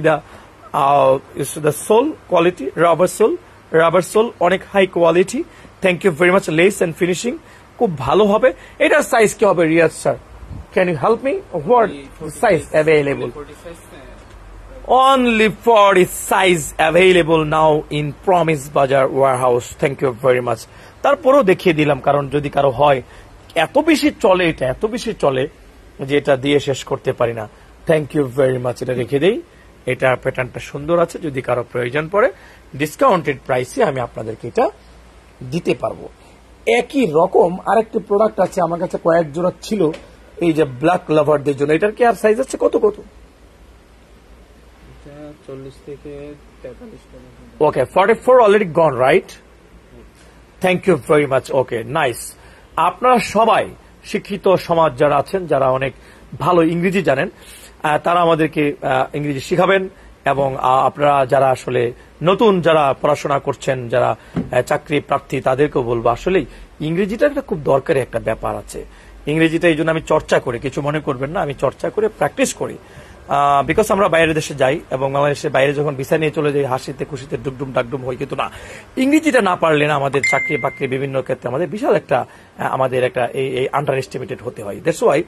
the sole quality, rubber sole, অনেক high quality. Thank you very much. Lace and finishing খুব ভালো হবে। এটার size কি হবে Riaz sir? Can you help me? What size available? Only 40 size available now in Promise Bazaar warehouse. Thank you very much. তারপরেও দেখিয়ে দিলাম, কারণ যদি কারো হয়, এত বেশি চলে, এটা এত বেশি চলে যে এটা দিয়ে শেষ করতে পারি না। Thank you very much. এটা রেখে দেই, এটা প্যাটার্নটা সুন্দর আছে, যদি কারো প্রয়োজন পড়ে ডিসকাউন্টেড প্রাইসে আমি আপনাদেরকে এটা দিতে পারবো। একই রকম আরেকটি প্রোডাক্ট আছে আমার কাছে, কয়েক জোড়া ছিল, এই যে ব্ল্যাক লাভারদের জন্য। এটার কি আর সাইজ আছে? কত? 40 থেকে 43 পর্যন্ত। Okay, 44 already gone, right? Thank you very much. Okay, nice. আপনারা সবাই শিক্ষিত সমাজ যারা আছেন, যারা অনেক ভালো ইংরেজি জানেন, তারা আমাদেরকে ইংরেজি শিখাবেন। এবং আপনারা যারা আসলে নতুন, যারা পড়াশোনা করছেন, যারা চাকরি প্রার্থী, তাদেরকেও বলবো আসলে ইংরেজিটা একটা খুব দরকারি একটা ব্যাপার আছে। ইংরেজিটা এই জন্য আমি চর্চা করি, কিছু মনে করবেন না, আমি চর্চা করে প্র্যাকটিস করি। বিকজ আমরা বাইরের দেশে যাই এবং বাংলাদেশের বাইরে যখন ভিসা নিয়ে চলে যাই, হাসিতে খুশিতে ডুকডুম ডাকডুম হয়, কিন্তু না, ইংরেজিটা না পারলে না আমাদের চাকরি বাকরি বিভিন্ন ক্ষেত্রে আমাদের বিশাল একটা আমাদের একটা এই আন্ডার এস্টিমেটেড হতে হয়। দ্যাটস ওয়াই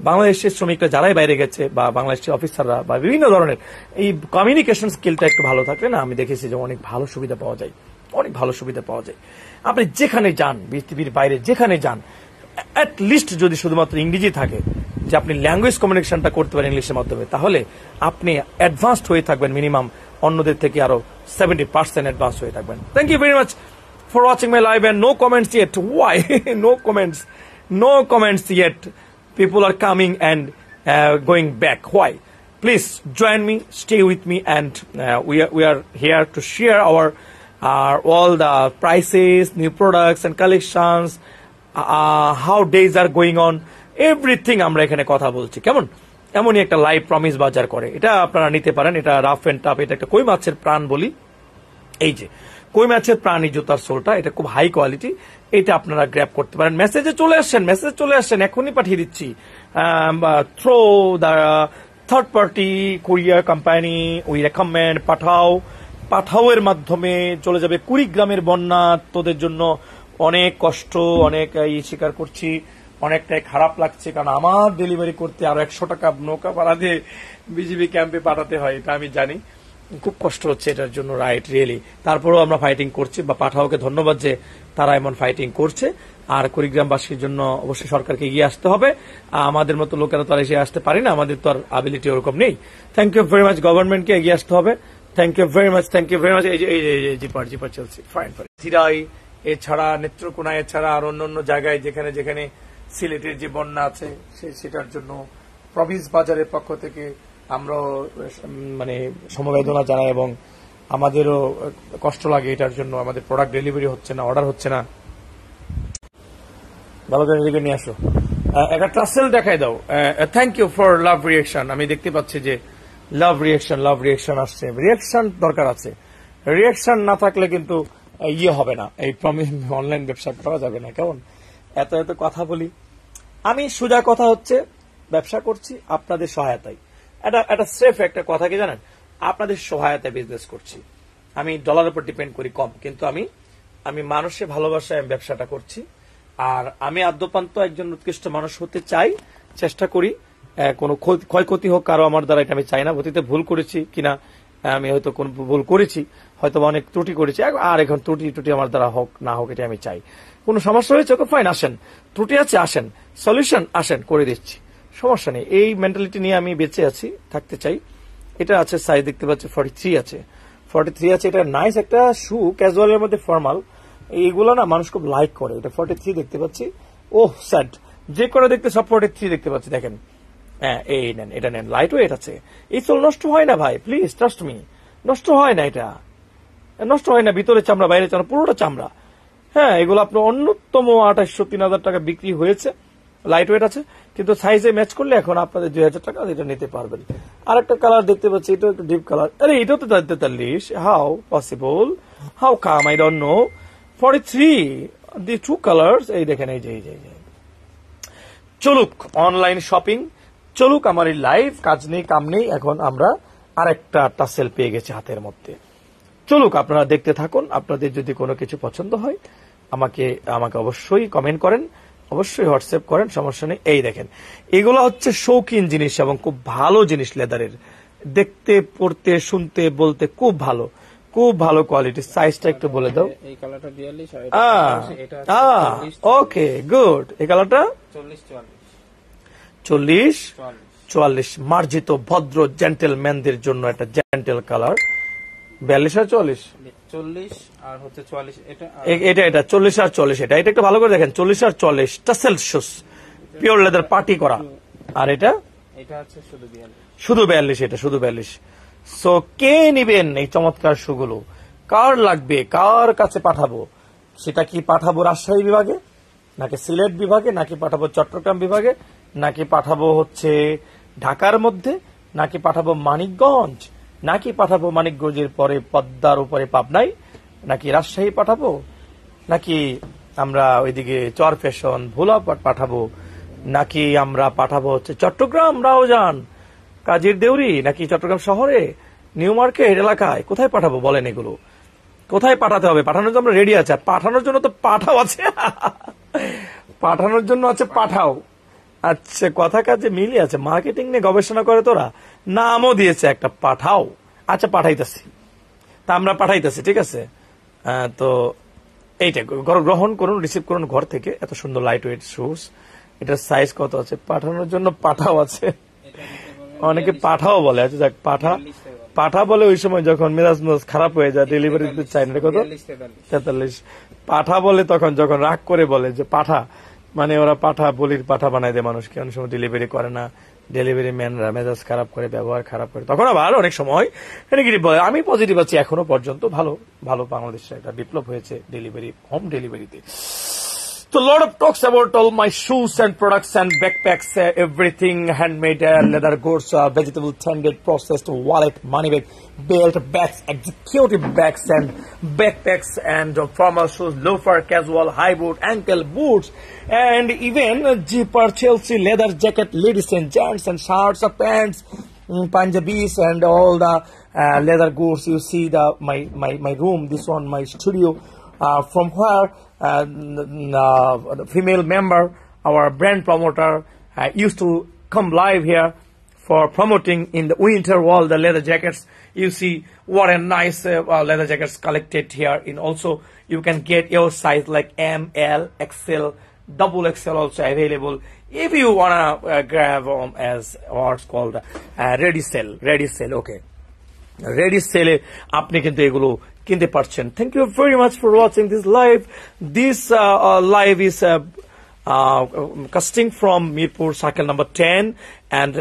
বাংলাদেশের শ্রমিকরা যারাই বাইরে গেছে, বা বাংলাদেশের অফিসাররা, বা বিভিন্ন ধরনের এই কমিউনিকেশন স্কিলটা একটু ভালো থাকলে না, আমি দেখেছি যে অনেক ভালো সুবিধা পাওয়া যায়, অনেক ভালো সুবিধা পাওয়া যায়। আপনি যেখানে যান, পৃথিবীর বাইরে যেখানে যান, অ্যাট লিস্ট যদি শুধুমাত্র ইংরেজি থাকে, যে আপনি ল্যাঙ্গুয়েজ কমিউনিকেশনটা করতে পারেন ইংলিশের মাধ্যমে, তাহলে আপনি অ্যাডভান্সড হয়ে থাকবেন, মিনিমাম অন্যদের থেকে আরো 70% অ্যাডভান্স হয়ে থাকবেন। Thank you very much for watching my live and no comments yet. Why no comments yet? People are coming and going back. Why? Please join me, stay with me, and we are here to share our all the prices, new products and collections, how days are going on, everything আমরা এখানে কথা বলছি। কেমন? এমনই একটা live promise বাজার করে, এটা আপনারা নিতে পারেন। এটা রাফ এন্ড টাফ, এটা একটা কই মাছের প্রাণ বলি। এই যে কই মাছের প্রাণ, এই জুতার সোলটা, এটা খুব হাই কোয়ালিটি, এটা আপনারা গ্র্যাব করতে পারেন। মেসেজে চলে আসছেন, এখনই পাঠিয়ে দিচ্ছি। Through third party courier company we recommend Pathao এর মাধ্যমে চলে যাবে কুড়িগ্রামের বন্যা। তোদের জন্য অনেক কষ্ট, অনেক স্বীকার করছি, অনেকটাই খারাপ লাগছে, কারণ আমার ডেলিভারি করতে আরো 100 টাকা নৌকা ভাড়া দিয়ে বিজিবি ক্যাম্পে পাঠাতে হয়, এটা আমি জানি। খুব কষ্ট হচ্ছে এটার জন্য, রাইট, রিয়েলি। তারপরেও আমরা ফাইটিং করছি, বা পাঠাওকে ধন্যবাদ যে তারা এমন ফাইটিং করছে। আর কুড়িগ্রামবাসীর জন্য অবশ্যই সরকারকে এগিয়ে আসতে হবে। আমাদের মতো লোকেরা তো আর এসে আসতে পারি না, আমাদের তো আর অ্যাবিলিটি ওরকম নেই। থ্যাংক ইউ ভেরি মাচ, গভর্নমেন্টকে এগিয়ে আসতে হবে। Thank you very much, thank you very much. এই জিপার চলছে, ফাইন ফাইন। সিরাই এছাড়া, নেত্রকোনা এছাড়া আর অন্য জায়গায় যেখানে যেখানে সিলেটের যে বন্যা আছে সেটার জন্য প্রভিন্স বাজারের পক্ষ থেকে আমরা মানে সমবেদনা জানাই, এবং আমাদেরও কষ্ট লাগে এটার জন্য। আমাদের প্রোডাক্ট ডেলিভারি হচ্ছে না, অর্ডার হচ্ছে না। ভালো করে এদিকে নিয়ে আসো, একটা টাসেল দেখাই দাও। Thank you for love reaction. আমি দেখতে পাচ্ছি যে লাভ রিয়েকশন আসছে। রিয়েকশন দরকার আছে, রিয়েকশন না থাকলে কিন্তু ইয়ে হবে না, এই অনলাইন ব্যবসা করা যাবে না। কেমন এত এত কথা বলি আমি, সোজা কথা হচ্ছে ব্যবসা করছি আপনাদের সহায়তায়। এটা স্রেফ একটা কথা কি জানেন, আপনাদের সহায়তায় বিজনেস করছি। আমি ডলারের উপর ডিপেন্ড করি কম, কিন্তু আমি মানুষের ভালোবাসায় আমি ব্যবসাটা করছি। আর আমি আদ্যপান্ত একজন উৎকৃষ্ট মানুষ হতে চাই, চেষ্টা করি। কোনো ক্ষয়ক্ষতি হোক কারো আমার দ্বারা, এটা আমি চাই না। অতীতে ভুল করেছি কিনা, আমি হয়তো কোন ভুল করেছি, হয়তো অনেক ত্রুটি করেছি, আর এখন ত্রুটি আমার দ্বারা হোক না হোক এটা আমি চাই। কোনো সমস্যা হয়েছে ওকে ফাইন, আসেন, ত্রুটি আছে আসেন, সলিউশন আসেন, করে দিচ্ছি, সমস্যা নেই। এই মেন্টালিটি নিয়ে আমি বেঁচে আছি, থাকতে চাই। এটা আছে সাইজ দেখতে পাচ্ছি 43 আছে, 43 আছে। এটা নাইস একটা শু, ক্যাজুয়ালের মধ্যে ফর্মাল, এইগুলো না মানুষ খুব লাইক করে। এটা 43 দেখতে পাচ্ছি। ওহ স্যাড, যে করে দেখতে সব 43 দেখতে পাচ্ছি, দেখেন। হ্যাঁ, এই নেন, এটা নেন, লাইট ওয়েট আছে। এই সোল নষ্ট হয় না ভাই, প্লিজ ট্রাস্ট মি, নষ্ট হয় না, এটা নষ্ট হয় না। ভিতরে চামড়া, বাইরে চামড়া, পুরোটা চামড়া। হ্যাঁ, এগুলো আপনার অন্যতম 2800-3000 টাকা বিক্রি হয়েছে, লাইট ওয়েট আছে, কিন্তু সাইজে ম্যাচ করলে এখন আপনাদের 2000 টাকা এটা নিতে পারবেন। আর একটা কালার দেখতে পাচ্ছি, এটা একটু ডিপ কালার। আরে এটাও তো 43, how possible, how come, I don't know. 43 the two colours, এই দেখেন, এই যে চলুক অনলাইন শপিং, চলুক আমার এই লাইভ, কাজ নেই কাম নেই, এখন আমরা আরেকটা টাসেল পেয়ে গেছি হাতের মধ্যে। চলুক, আপনারা দেখতে থাকুন। আপনাদের যদি কোনো কিছু পছন্দ হয় আমাকে অবশ্যই কমেন্ট করেন, অবশ্যই হোয়াটসঅ্যাপ করেন, সমস্যা নেই। এই দেখেন, এগুলো হচ্ছে শৌখিন জিনিস এবং খুব ভালো জিনিস, লেদারের, দেখতে, পড়তে, শুনতে, বলতে খুব ভালো, খুব ভালো কোয়ালিটি। সাইজটা একটু বলে দাও। এই কালারটা 42, ওকে গুড। এই কালারটা 40-44 মার্জিত ভদ্র জেন্টেলম্যানদের জন্য একটা জেন্টেল কালার। 42 আর 40, 40 আর হচ্ছে 44, এটা 40 আর 40, এটা একটু ভালো করে দেখেন। 40 আর 40 tassel shoes, pure leather, party করা। আর এটা হচ্ছে শুধু 42, এটা শুধু 42। সো কে নিবেন এই চমৎকার শুগুলো? কার লাগবে, কার কাছে পাঠাবো? সেটা কি পাঠাবো রাজশাহী বিভাগে, নাকি সিলেট বিভাগে, নাকি পাঠাবো চট্টগ্রাম বিভাগে, নাকি পাঠাবো হচ্ছে ঢাকার মধ্যে, নাকি পাঠাবো মানিকগঞ্জ, নাকি পাঠাবো মানিকগঞ্জের পরে পদ্মার উপরে পাবনায়, নাকি রাজশাহী পাঠাবো, নাকি আমরা ওইদিকে চর ফ্যাশন ভোলাপাট পাঠাবো, নাকি আমরা পাঠাবো হচ্ছে চট্টগ্রাম রাউজান কাজীর দেউরি, নাকি চট্টগ্রাম শহরে নিউ মার্কেট এলাকায়? কোথায় পাঠাবো বলেন? এগুলো কোথায় পাঠাতে হবে? পাঠানোর জন্য আমরা রেডি আছে, আর পাঠানোর জন্য তো পাঠাও আছে। পাঠানোর জন্য আছে পাঠাও। আচ্ছা, কথা কাজে মিলি আছে, মার্কেটিং নিয়ে গবেষণা করে তোরা, নামও দিয়েছে একটা পাঠাও। আচ্ছা, পাঠাইতেছি, তা আমরা পাঠাইতেছি, ঠিক আছে। তো এইটা গ্রহণ করুন, রিসিভ করুন ঘর থেকে। এত সুন্দর লাইট ওয়েট শুজ, এটার সাইজ কত আছে? পাঠানোর জন্য পাঠাও আছে, অনেকে পাঠাও বলে। আচ্ছা যাক, পাঠা বলে ওই সময় যখন মেজাজ খারাপ হয়ে যায়, ডেলিভারি দিতে চাই না। কত? 43 পাঠা বলে তখন, যখন রাগ করে বলে যে পাঠা, মানে ওরা পাঠা বলির পাঠা বানায় দেয় মানুষকে, অনেক সময় ডেলিভারি করে না, ডেলিভারি ম্যানরা মেজাজ খারাপ করে, ব্যবহার খারাপ করে, তখন আবার অনেক সময় নেগেটিভ বলে। আমি পজিটিভ আছি এখনো পর্যন্ত, ভালো ভালো বাংলাদেশে একটা বিপ্লব হয়েছে ডেলিভারি, হোম ডেলিভারিতে। So a lot of talks about all my shoes and products and backpacks, everything handmade, leather goods, vegetable tended, processed, wallet, money bag, belt, bags, executive bags and backpacks, and formal shoes, loafer, casual, high boot, ankle boots, and even Jeeper Chelsea leather jacket, ladies and gents, and shirts, pants, Punjabis and all the leather goods. You see my room, this one, my studio, from where the female member, our brand promoter, used to come live here for promoting in the winter wall the leather jackets. You see what a nice leather jackets collected here. In also you can get your size like M, L, XL, double XL also available. If you wanna grab as what's called ready sell, okay. Ready sale আপনি কিন্তু এগুলো কিনতে পারছেন. Thank you very much for watching this live. This live is casting from Mirpur circle number 10, and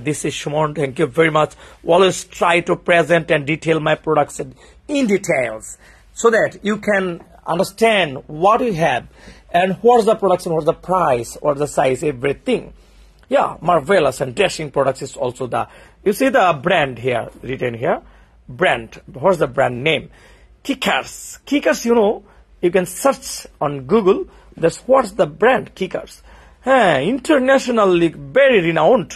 this is Shumon. Thank you very much. Always try to present and detail my products in details so that you can understand what we have and what's the production, what's the price, what's the size, everything. Yeah, marvelous and dashing products is also the, you see the brand here, written here, brand. What's the brand name? Kickers. Kickers, you know, you can search on Google. That's what's the brand, Kickers. Internationally very renowned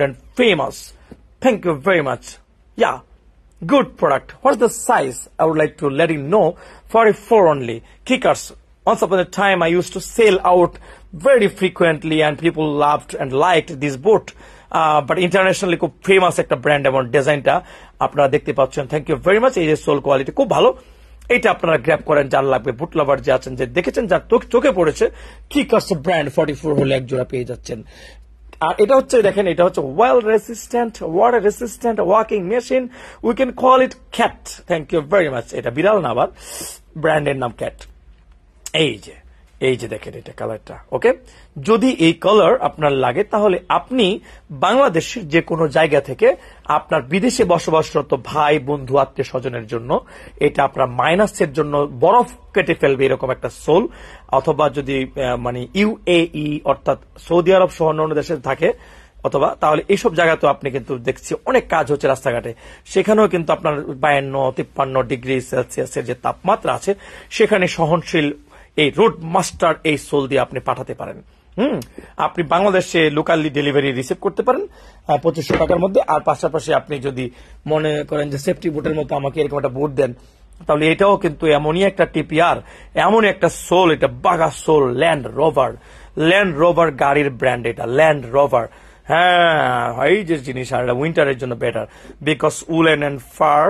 and famous. Thank you very much. Yeah, good product. What's the size? I would like to let you know. 44 only. Kickers. Once upon a time, I used to sell out very frequently, and people loved and liked this boot. But internationally খুব famous একটা brand এবং ডিজাইনটা আপনারা দেখতে পাচ্ছেন. Thank you very much. এই যে soul quality খুব ভালো. এটা আপনারা গ্র্যাব করেন যার লাগবে, বুট লাভার যে আছেন, যে দেখেছেন, যার চোখে পড়েছে, কিকার্স ব্র্যান্ড 44 হলে এক জোড়া পেয়ে যাচ্ছেন. আর এটা হচ্ছে দেখেন, এটা হচ্ছে oil resistant, water resistant walking machine. We can call it cat. Thank you very much. এটা বিড়াল না, আবার ব্র্যান্ডের নাম ক্যাট. এই যে দেখেন এটা কালারটা. ওকে, যদি এই কালার আপনার লাগে তাহলে আপনি বাংলাদেশের যে কোনো জায়গা থেকে আপনার বিদেশে বসবাসরত ভাই বন্ধু আত্মীয় স্বজনের জন্য এটা আপনার মাইনাসের জন্য বরফ কেটে ফেলবে এরকম একটা সোল, অথবা যদি মানে ইউএই অর্থাৎ সৌদি আরব সহ অন্য দেশে থাকে, অথবা তাহলে এইসব জায়গাতেও আপনি কিন্তু দেখছি অনেক কাজ হচ্ছে রাস্তাঘাটে, সেখানেও কিন্তু আপনার 52-53 ডিগ্রি সেলসিয়াসের যে তাপমাত্রা আছে সেখানে সহনশীল এই রোড মাস্টার এই সোল দিয়ে আপনি পাঠাতে পারেন. আপনি বাংলাদেশে লোকালি ডেলিভারি রিসিভ করতে পারেন 2500 টাকার মধ্যে. আর পাশাপাশি আপনি যদি মনে করেন যে সেফটি বুটের মতো আমাকে এরকম একটা বুট দেন, তাহলে এটাও কিন্তু এমনই একটা টিপিআর, এমন একটা সোল, এটা বাগা সোল, ল্যান্ড রোভার গাড়ির ব্র্যান্ড, এটা ল্যান্ড রোভার. হ্যাঁ, এই যে জিনিস, আর এটা উইন্টারের জন্য better, because woollen and fur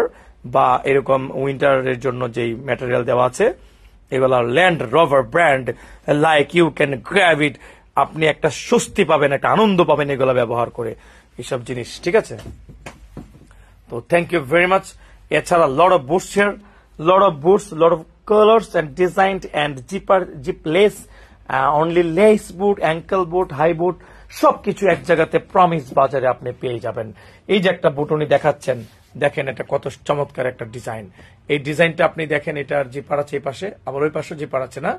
বা এরকম উইন্টারের জন্য যেই ম্যাটেরিয়াল দেওয়া আছে এগুলো Land Rover brand. Like you can grab it. আপনি একটা স্বস্তি পাবেন, একটা আনন্দ পাবেন এগুলো ব্যবহার করে, এইসব জিনিস. ঠিক আছে, তো থ্যাংক ইউ ভেরি মাচ. এছাড়া lot of boots here, lot of colours and design and zip lace, only lace boot, ankle boot, high boot, সবকিছু এক জায়গাতে প্রমিস বাজারে আপনি পেয়ে যাবেন. এই যে একটা বুট উনি দেখাচ্ছেন, দেখেন এটা কত চমৎকার একটা ডিজাইন. এই ডিজাইনটা আপনি দেখেন, এটার জিপার আছে এই পাশে, আবার ওই পাশে জিপার আছে না,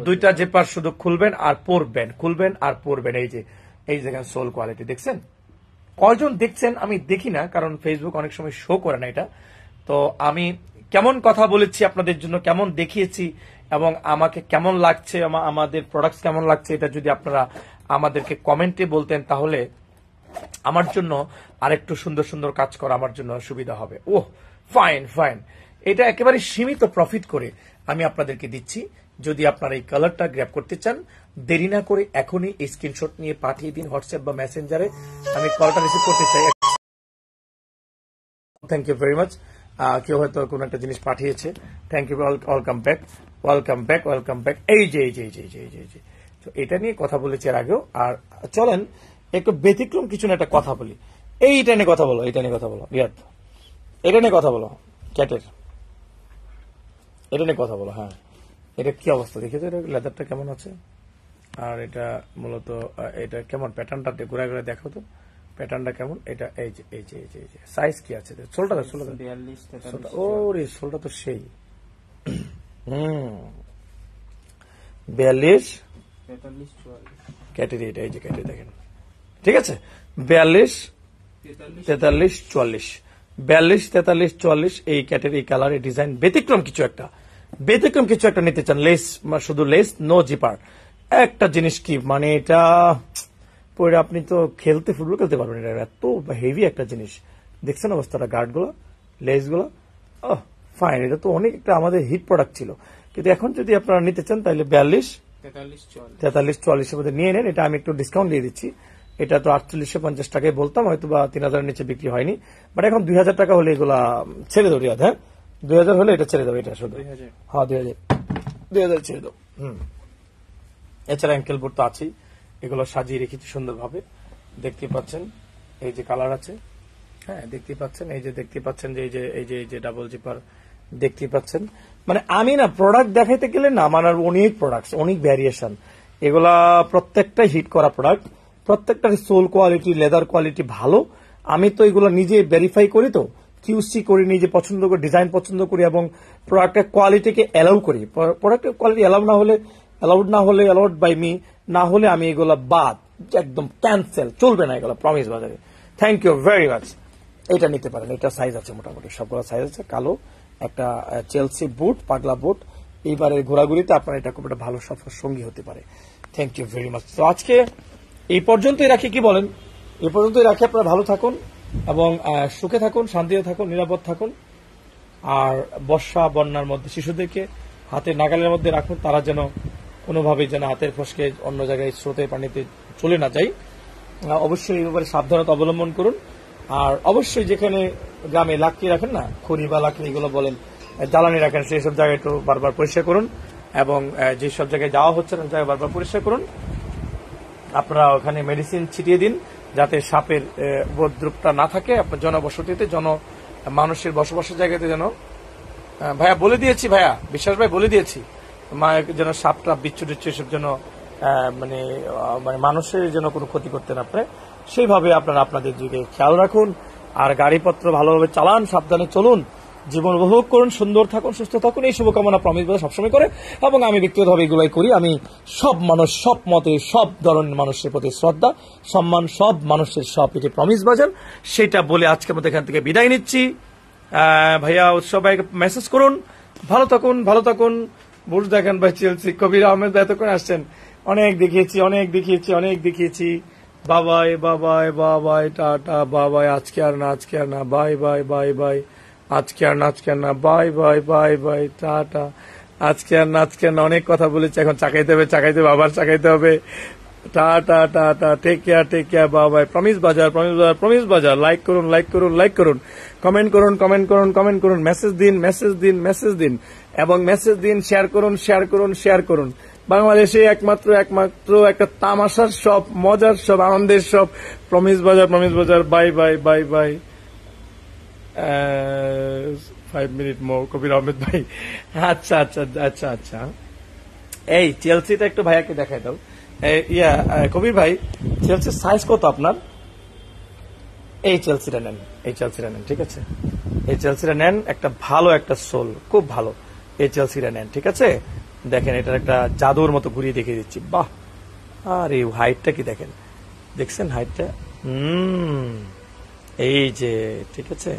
দুইটা জিপার শুধু খুলবেন আর পরবেন. এই দেখেন সোল কোয়ালিটি দেখছেন. কয়জন দেখছেন আমি দেখি না, কারণ ফেসবুক অনেক সময় শো করে না এটা. তো আমি কেমন কথা বলেছি আপনাদের জন্য, কেমন দেখিয়েছি এবং আমাকে কেমন লাগছে, আমাদের প্রোডাক্টস কেমন লাগছে, এটা যদি আপনারা আমাদেরকে কমেন্টে বলতেন তাহলে আমার জন্য আরেকটু সুন্দর কাজ করা আমার জন্য সুবিধা হবে. ওহ, ফাইন. এটা একেবারে সীমিত প্রফিট করে আমি আপনাদেরকে দিচ্ছি. যদি আপনারা এই কালারটা গ্র্যাব করতে চান, দেরি না করে এখনই এই স্ক্রিনশট নিয়ে পাঠিয়ে দিন হোয়াটসঅ্যাপ বা মেসেঞ্জারে. আমি কলটা রিসিভ করতে চাই. Thank you very much. কেউ হয়তো কোন একটা জিনিস পাঠিয়েছে. Thank you. Welcome back. এই যে তো এটা নিয়ে কথা বলেছি এর আগেও. আর চলেন একটু ব্যতিক্রম কিছু না একটা কথা বলি. এইটা নিয়ে কথা বলো রিয়াদ, এটা নিয়ে কথা বলো, ক্যাটের এটা নিয়ে কথা বলো. হ্যাঁ, এটা কি অবস্থা দেখেছো, এটা লেদারটা কেমন আছে, আর এটা মূলত এটা কেমন প্যাটার্নটা ঘুরে দেখো তো, প্যাটার্নটা কেমন. এটা এই যে সাইজ কি আছে, সোলটা ওরে সোলটা তো সেই 42 ক্যাটের. এটা এই যে ক্যাটের দেখেন, ঠিক আছে, 42 43 44 42 43 44 এই ক্যাটের এই কালার, এই ডিজাইন, ব্যতিক্রম কিছু একটা নিতে চান, লেস, শুধু লেস, নো জিপার. একটা জিনিস কি মানে এটা পরে আপনি তো ফুটবল খেলতে পারবেন। এটা এত হেভি একটা জিনিস, দেখছেন অবস্থাটা, গার্ড গুলো, লেস গুলো, ফাইন। এটা তো অনেক একটা আমাদের হিট প্রোডাক্ট ছিল, কিন্তু এখন যদি আপনারা নিতে চান তাহলে 42, 43, 44 মধ্যে নিয়ে নেন। এটা আমি একটু ডিসকাউন্ট দিয়ে দিচ্ছি। এটা তো 4850 টাকায় বলতাম, হয়তো বা 3000 নিচে বিক্রি হয়নি, বাট এখন 2000 টাকা হলে এগুলা ছেড়ে দেবো। হ্যাঁ 2000 হলে এটা ছেড়ে দেবো, এটা শুধু। হ্যাঁ 2000 ছেড়ে দেবো। এছাড়া অ্যাঙ্কেল বোর্ড তো আছেই, এগুলো সাজিয়ে রেখেছি সুন্দরভাবে, দেখতে পাচ্ছেন। এই যে কালার আছে, হ্যাঁ দেখতে পাচ্ছেন, এই যে দেখতে পাচ্ছেন যে এই যে ডাবল জিপার দেখতে পাচ্ছেন। মানে আমি না প্রোডাক্ট দেখাইতে গেলে না, আমার অনেক প্রোডাক্ট, অনেক ভ্যারিয়েশন, এগুলা প্রত্যেকটাই হিট করা প্রোডাক্ট, প্রত্যেকটার সোল কোয়ালিটি, লেদার কোয়ালিটি ভালো। আমি তো এগুলো নিজে ভেরিফাই করি, তো কিউসি করি, নিজে পছন্দ করি, ডিজাইন পছন্দ করি, এবং প্রোডাক্টের কোয়ালিটিকে অ্যালাউ করি। প্রোডাক্টের কোয়ালিটি অ্যালাউড না হলে অ্যালাউড বাই মি, না হলে আমি এগুলো বাদ, একদম ক্যান্সেল, চলবে না এগুলো প্রমিস বাজারে। Thank you very much. এটা নিতে পারেন, এটা সাইজ আছে মোটামুটি সবগুলো সাইজ আছে। কালো একটা চেলসি বুট, পাগলা বুট, এইবারের ঘোরাঘুরিতে আপনার এটা খুব একটা ভালো সফর সঙ্গী হতে পারে। Thank you very much. তো আজকে এই পর্যন্তই রাখি, কি বলেন? এই পর্যন্তই রাখি। আপনারা ভালো থাকুন এবং সুখে থাকুন, শান্তিতে থাকুন, নিরাপদ থাকুন। আর বর্ষা বন্যার মধ্যে শিশুদেরকে হাতের নাগালের মধ্যে রাখুন, তারা যেন কোনোভাবেই যেন হাতের ফসকে অন্য জায়গায় স্রোতে পানিতে চলে না যায়। অবশ্যই এই ব্যাপারে সাবধানতা অবলম্বন করুন। আর অবশ্যই যেখানে গ্রামে লাকড়ি রাখেন না, খড়ি বা লাকড়ি এগুলো বলেন, জ্বালানি রাখেন, সেই সব জায়গায় একটু বারবার পরিষ্কার করুন, এবং যেসব জায়গায় যাওয়া হচ্ছে না জায়গায় বারবার পরিষ্কার করুন। আপনারা ওখানে মেডিসিন ছিটিয়ে দিন, যাতে সাপের উপদ্রবটা না থাকে আপনার জনবসতিতে, মানুষের বসবাসের জায়গাতে। যেন ভাইয়া বলে দিয়েছি, ভাইয়া বিশ্বাস ভাই বলে দিয়েছি, যেন সাপটা বিচ্ছু টিচ্ছু এসব যেন মানে মানুষের যেন কোনো ক্ষতি করতে না পারে, সেইভাবে আপনারা আপনাদের দিকে খেয়াল রাখুন। আর গাড়িপত্র ভালোভাবে চালান, সাবধানে চলুন, জীবন উপভোগ করুন, সুন্দর থাকুন, সুস্থ থাকুন, এই শুভকামনা প্রমিস বাজার সবসময় করে, এবং আমি ব্যক্তিগতভাবে এগুলাই করি। আমি সব মানুষ, সব মতে, সব ধরনের মানুষের প্রতি শ্রদ্ধা, সম্মান, সব মানুষের সব, এটি প্রমিস বাজার, সেটা বলে আজকের মতো এখান থেকে বিদায় নিচ্ছি। ভাইয়া সবাই মেসেজ করুন, ভালো থাকুন, ভালো থাকুন। বুঝ দেখেন ভাই, চেলসি কবির আহমেদ এতক্ষণ আসছেন, অনেক দেখিয়েছি। বাবাই বাবাই বাবাই, টাটা, বাবাই, আজকে আর না, বাই বাই বাই বাই, আজকে আর না, bye bye bye bye, tata, আজকে আর না, অনেক কথা বলেছি, এখন চাকাইতে হবে, আবার চাকাইতে হবে, টাটা, টেক কেয়ার, বাবাই। প্রমিস বাজার, লাইক করুন, কমেন্ট করুন, মেসেজ দিন, এবং মেসেজ দিন, শেয়ার করুন। বাংলাদেশে একমাত্র একটা তামাশার সব, মজার সব, আনন্দের সব, প্রমিস বাজার। বাই। 5 মিনিট মোর, কবির আহমেদ ভাই। আচ্ছা। এই চেলসিটা একটু ভাইয়াকে দেখাই দাও। কবির ভাই, চেলসির সাইজ কত আপনার? এই চেলসিটা নেন, ঠিক আছে? এই চেলসিটা নেন, একটা ভালো একটা সোল, খুব ভালো, এই চেলসিটা নেন, ঠিক আছে? দেখেন, এটার একটা জাদুর মতো ঘুরিয়ে দেখিয়ে দিচ্ছি। বাহ, আর এই হাইটটা কি দেখছেন হাইটটা? এই যে, ঠিক আছে,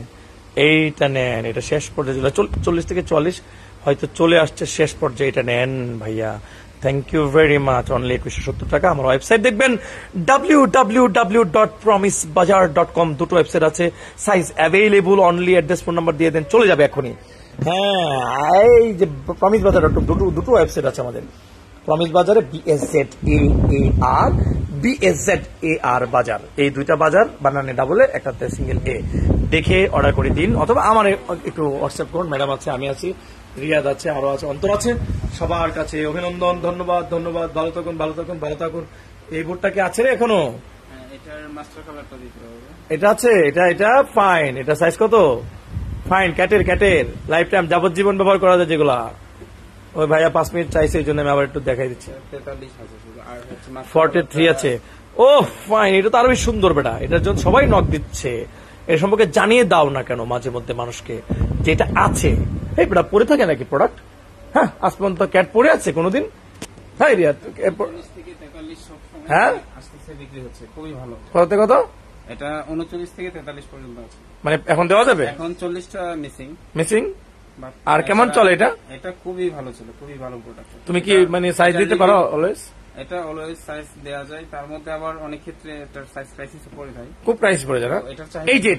এইটা নেন, এটা শেষ পর্যায়ে 40 থেকে 44 হয়তো চলে আসছে শেষ পর্যায়ে, এটা নেন ভাইয়া। Thank you very much. Only 2170 টাকা। আমার ওয়েবসাইট দেখবেন www.promisebazaar.com, দুটো ওয়েবসাইট আছে, size available, only address phone number দিয়ে দেন, চলে যাবে এখনই। হ্যাঁ, এই যে প্রমিস বাজার দুটো ওয়েবসাইট আছে আমাদের। প্রমিস বাজারে BAZAR বাজার, এই দুইটা বাজার, বানানে ডাবলে, একটাতে সিঙ্গেল এ, দেখে অর্ডার করে দিন, অথবা আমার একটু হোয়াটসঅ্যাপ করুন। ম্যাডাম আছে, আমি আছি, রিয়াদ আছে, আরো আছে, অন্তর আছে, সবার কাছে অভিনন্দন, ধন্যবাদ। ভালো থাকুন। এই বোর্ডটা কি আছে রে এখনো? এটা আছে, এটা ফাইন। এটা সাইজ কত? ফাইন, ক্যাটের লাইফ টাইম, যাবজ্জীবন ব্যবহার করা যায় যেগুলা। ওই ভাইয়া 5 মিনিট চাইছে, এই জন্য আমি আবার একটু দেখাই দিচ্ছি। 43 আছে। ও ফাইন, এটা তো আরো সুন্দর বেটা, এটার জন্য সবাই নক দিচ্ছে। এর সম্পর্কে জানিয়ে দাও না কেন মাঝে মধ্যে মানুষকে, যেটা আছে। এই বেটা পরে থাকে নাকি প্রোডাক্ট? হ্যাঁ, আসমান তো ক্যাট পরে আছে কোনোদিন? হ্যাঁ রিয়া, হ্যাঁ কত? এটা 39 থেকে 43 পর্যন্ত আছে। মানে এখন দেওয়া যাবে? এখন 40টা মিসিং। আর কেমন চলে এটা? এটা খুবই ভালো ছিল, খুবই ভালো প্রোডাক্ট। তুমি কি মানে সাইজ দিতে পারো অলওয়েজ? এটা অলওয়েজ সাইজ দেওয়া যায়, তার মধ্যে আবার অনেক ক্ষেত্রে এটার সাইজ ক্রাইসিসও পড়ে যায়। খুব প্রাইস পড়ে যায় না? তো এটার চাহিদা এই যে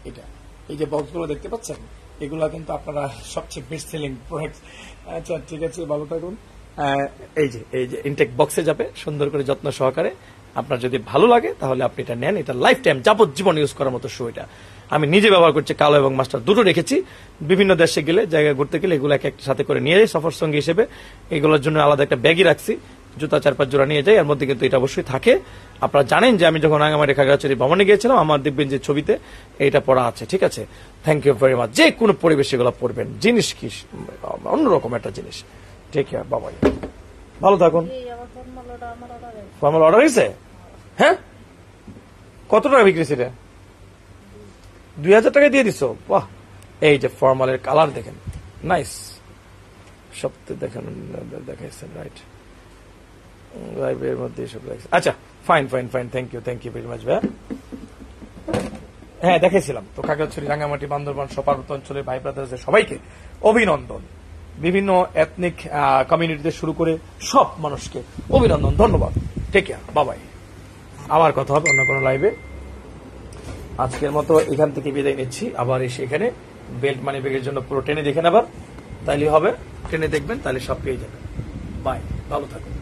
এটা এই যে বক্সগুলো দেখতে পাচ্ছেন, এগুলা কিন্তু আপনারা সবচেয়ে বেস্ট সেলিং প্রোডাক্ট। আচ্ছা ঠিক আছে, ভালো থাকুন। এই যে ইনটেক বক্সে যাবে সুন্দর করে যত্ন সহকারে। আপনার যদি ভালো লাগে তাহলে আপনি এটা নেন। এটা লাইফ টাইম যাবজ্জীবন ইউজ করার মতো শু। এটা আমি নিজে ব্যবহার করছি, কালো এবং মাস্টার দুটো রেখেছি। বিভিন্ন দেশে গেলে, জায়গায় ঘুরতে গেলে এগুলো একটা সাথে করে নিয়ে যাই সফর সঙ্গী হিসেবে। এগুলোর জন্য আলাদা একটা ব্যাগই রাখছি, জুতা 4-5 জোড়া নিয়ে যাই। এর মধ্যে কিন্তু এটা অবশ্যই থাকে। আপনারা জানেন যে আমি যখন রাঙামাটি খাগড়াছড়ি ভ্রমণে গিয়েছিলাম, আমার দেখবেন যে ছবিতে এইটা পড়া আছে। ঠিক আছে, থ্যাংক ইউ ভেরি মাচ। যে কোনো পরিবেশে এগুলো পড়বেন, জিনিস কি অন্যরকম একটা জিনিস। ঠিক আছে বাবা, ভালো থাকুন। ফর্মাল অর্ডার হয়েছে? হ্যাঁ, কত টাকা বিক্রি সেটা? 2000 টাকা দিয়ে দিছো? বাহ। এই যে ফর্মালের কালার দেখেন, নাইস। সপ্তাহে দেখেন, দেখাইছেন রাইট লাইভের মধ্যে সব দেখছেন। আচ্ছা fine, thank you very much ভাইয়া। হ্যাঁ দেখাইছিলাম তো। খাগড়াছড়ি, রাঙ্গামাটি, বান্দরবান সব পার্বত্য অঞ্চলের ভাই ব্রাদার্সদের সবাইকে অভিনন্দন। বিভিন্ন এথনিক কমিউনিটিতে শুরু করে সব মানুষকে অভিনন্দন, ধন্যবাদ। টেক কেয়ার, বাবাই। আবার কথা হবে অন্য কোনো লাইভে। আজকের মতো এখান থেকে বিদায় নিচ্ছি। আবার এসে এখানে বেল্ট মানি ব্যাগের জন্য পুরো টেনে দেখেন, আবার তাইলে হবে। টেনে দেখবেন, তাহলে সব পেয়ে যাবেন। বাই, ভালো থাকুন।